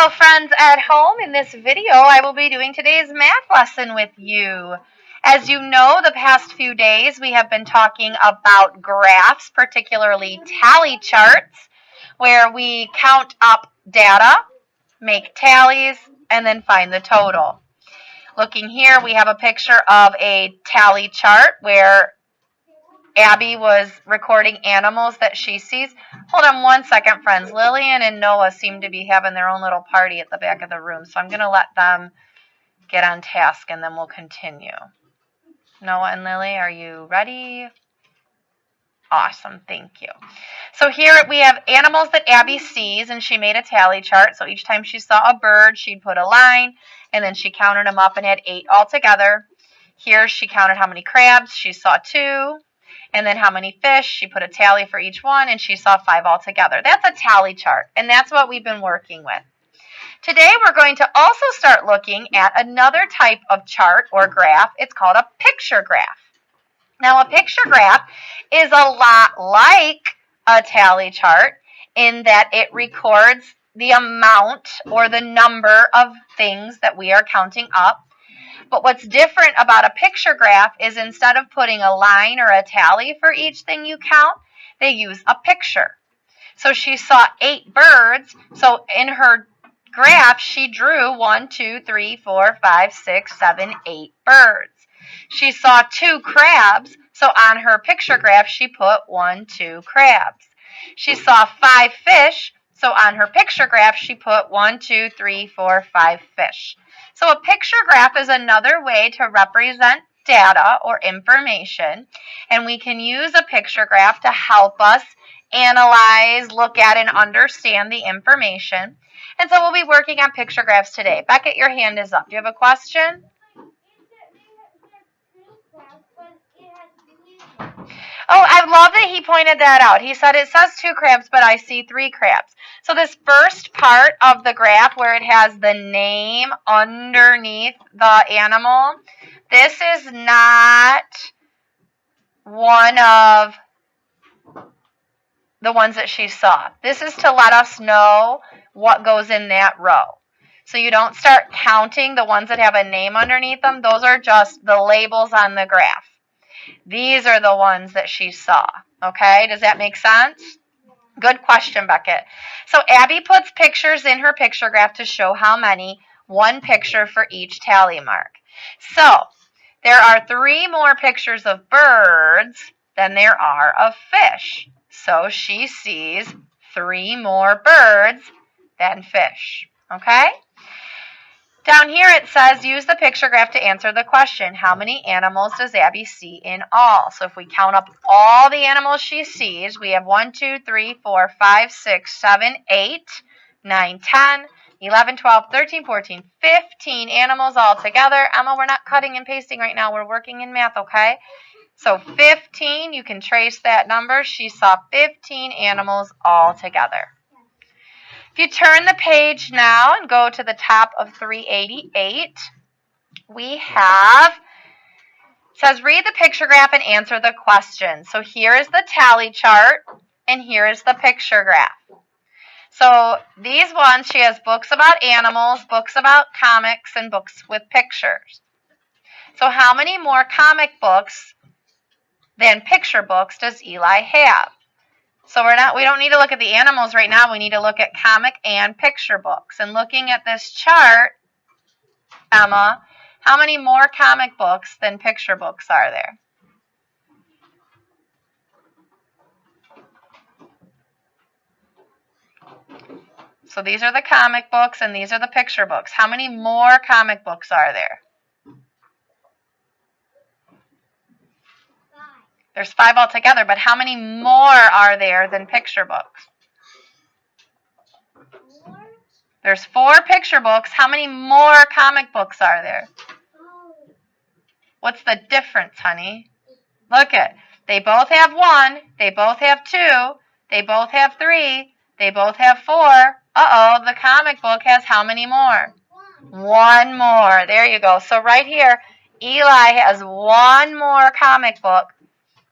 Hello friends at home. In this video I will be doing today's math lesson with you. As you know, the past few days we have been talking about graphs, particularly tally charts, where we count up data, make tallies, and then find the total. Looking here, we have a picture of a tally chart where Abby was recording animals that she sees. Hold on one second, friends. Lillian and Noah seem to be having their own little party at the back of the room, so I'm going to let them get on task, and then we'll continue. Noah and Lily, are you ready? Awesome, thank you. So here we have animals that Abby sees, and she made a tally chart. So each time she saw a bird, she'd put a line, and then she counted them up and had 8 altogether. Here she counted how many crabs. She saw 2. And then how many fish, she put a tally for each one, and she saw 5 altogether. That's a tally chart, and that's what we've been working with. Today we're going to also start looking at another type of chart or graph. It's called a picture graph. Now a picture graph is a lot like a tally chart in that it records the amount or the number of things that we are counting up. But what's different about a picture graph is instead of putting a line or a tally for each thing you count, they use a picture. So she saw 8 birds. So in her graph, she drew 1, 2, 3, 4, 5, 6, 7, 8 birds. She saw 2 crabs. So on her picture graph, she put 1, 2 crabs. She saw 5 fish. So on her picture graph, she put 1, 2, 3, 4, 5 fish. So a picture graph is another way to represent data or information, and we can use a picture graph to help us analyze, look at, and understand the information. And so we'll be working on picture graphs today. Beckett, your hand is up. Do you have a question? Oh, I love that he pointed that out. He said it says 2 crabs, but I see 3 crabs. So this first part of the graph where it has the name underneath the animal, this is not one of the ones that she saw. This is to let us know what goes in that row. So you don't start counting the ones that have a name underneath them. Those are just the labels on the graph. These are the ones that she saw. Okay, does that make sense? Good question, Beckett. So Abby puts pictures in her picture graph to show how many, 1 picture for each tally mark. So there are 3 more pictures of birds than there are of fish. So she sees 3 more birds than fish. Okay? Down here it says, use the picture graph to answer the question, how many animals does Abby see in all? So if we count up all the animals she sees, we have 1, 2, 3, 4, 5, 6, 7, 8, 9, 10, 11, 12, 13, 14, 15 animals all together. Emma, we're not cutting and pasting right now. We're working in math, okay? So 15, you can trace that number. She saw 15 animals all together. If you turn the page now and go to the top of 388, we have, it says read the picture graph and answer the question. So here is the tally chart and here is the picture graph. So these ones, she has books about animals, books about comics, and books with pictures. So how many more comic books than picture books does Eli have? So we don't need to look at the animals right now. We need to look at comic and picture books. And looking at this chart, Emma, how many more comic books than picture books are there? So these are the comic books and these are the picture books. How many more comic books are there? 5. There's 5 altogether, but how many more are there than picture books? 4. There's 4 picture books. How many more comic books are there? 5. What's the difference, honey? Look it. They both have 1. They both have 2. They both have 3. They both have 4. Uh-oh, the comic book has how many more? 1 more. There you go. So right here, Eli has 1 more comic book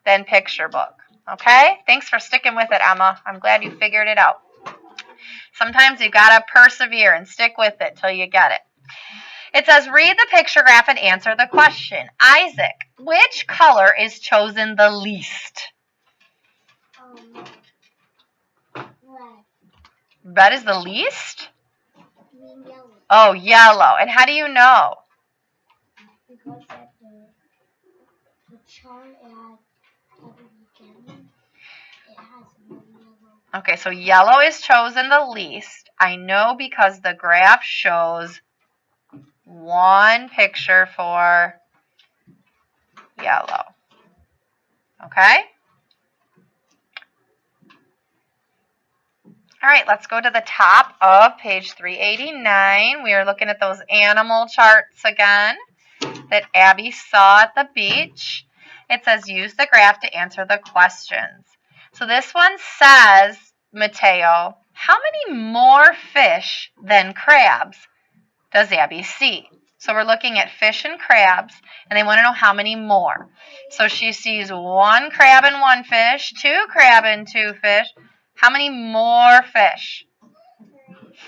than picture book. Okay? Thanks for sticking with it, Emma. I'm glad you figured it out. Sometimes you got to persevere and stick with it till you get it. It says, read the picture graph and answer the question. Isaac, which color is chosen the least? Red. Red is the least? Yellow. Oh, yellow. And how do you know? Because at the chart at the beginning, it has no yellow. Okay, so yellow is chosen the least. I know because the graph shows one picture for yellow. Okay? All right, let's go to the top of page 389. We are looking at those animal charts again that Abby saw at the beach. It says use the graph to answer the questions. So this one says, Mateo, how many more fish than crabs does Abby see? So we're looking at fish and crabs, and they want to know how many more. So she sees one crab and one fish, two crab and two fish. How many more fish?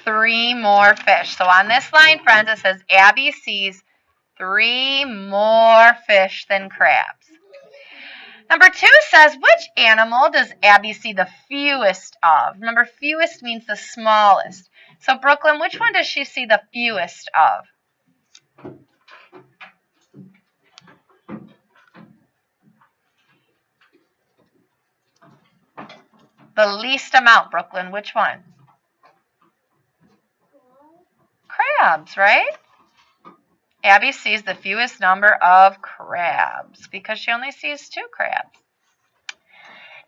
3 more fish. So on this line, friends, it says Abby sees 3 more fish than crabs. Number 2 says, which animal does Abby see the fewest of? Remember, fewest means the smallest. So Brooklyn, which one does she see the fewest of? The least amount, Brooklyn, which one? Crabs, right? Abby sees the fewest number of crabs because she only sees 2 crabs.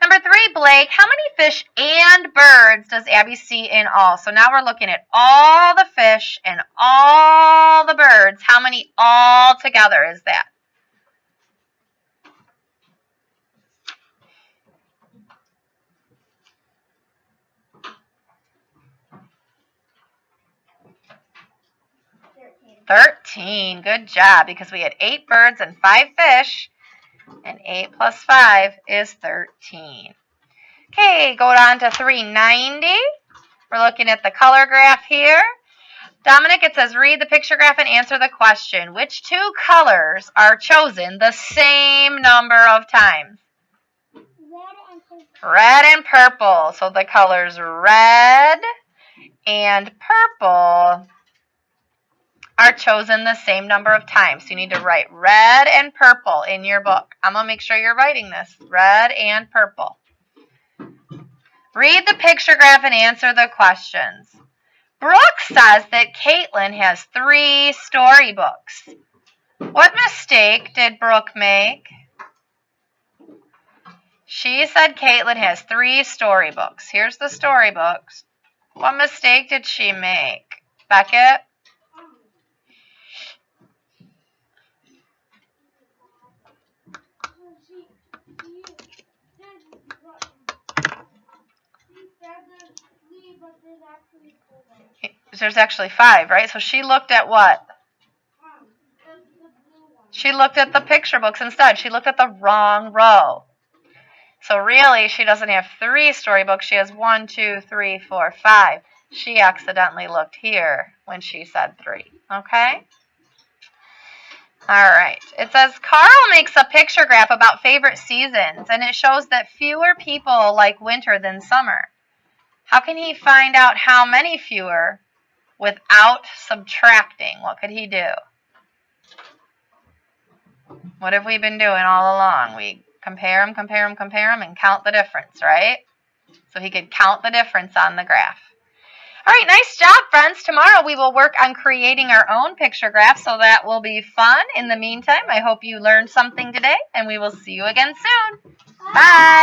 Number 3, Blake, how many fish and birds does Abby see in all? So now we're looking at all the fish and all the birds. How many all together is that? $13. Good job, because we had 8 birds and 5 fish, and 8 plus 5 is 13. Okay, go on to 390. We're looking at the color graph here. Dominic, it says read the picture graph and answer the question. Which 2 colors are chosen the same number of times? Red and purple. So the colors red and purple are chosen the same number of times. So you need to write red and purple in your book. I'm going to make sure you're writing this. Red and purple. Read the picture graph and answer the questions. Brooke says that Caitlin has 3 storybooks. What mistake did Brooke make? She said Caitlin has 3 storybooks. Here's the storybooks. What mistake did she make? Beckett? There's actually 5, right? So she looked at what? She looked at the picture books instead. She looked at the wrong row. So really, she doesn't have 3 storybooks. She has 1, 2, 3, 4, 5. She accidentally looked here when she said 3. Okay? All right. It says Carl makes a picture graph about favorite seasons, and it shows that fewer people like winter than summer. How can he find out how many fewer without subtracting? What could he do? What have we been doing all along? We compare them, and count the difference, right? So he could count the difference on the graph. All right, nice job, friends. Tomorrow we will work on creating our own picture graph, so that will be fun. In the meantime, I hope you learned something today, and we will see you again soon. Bye.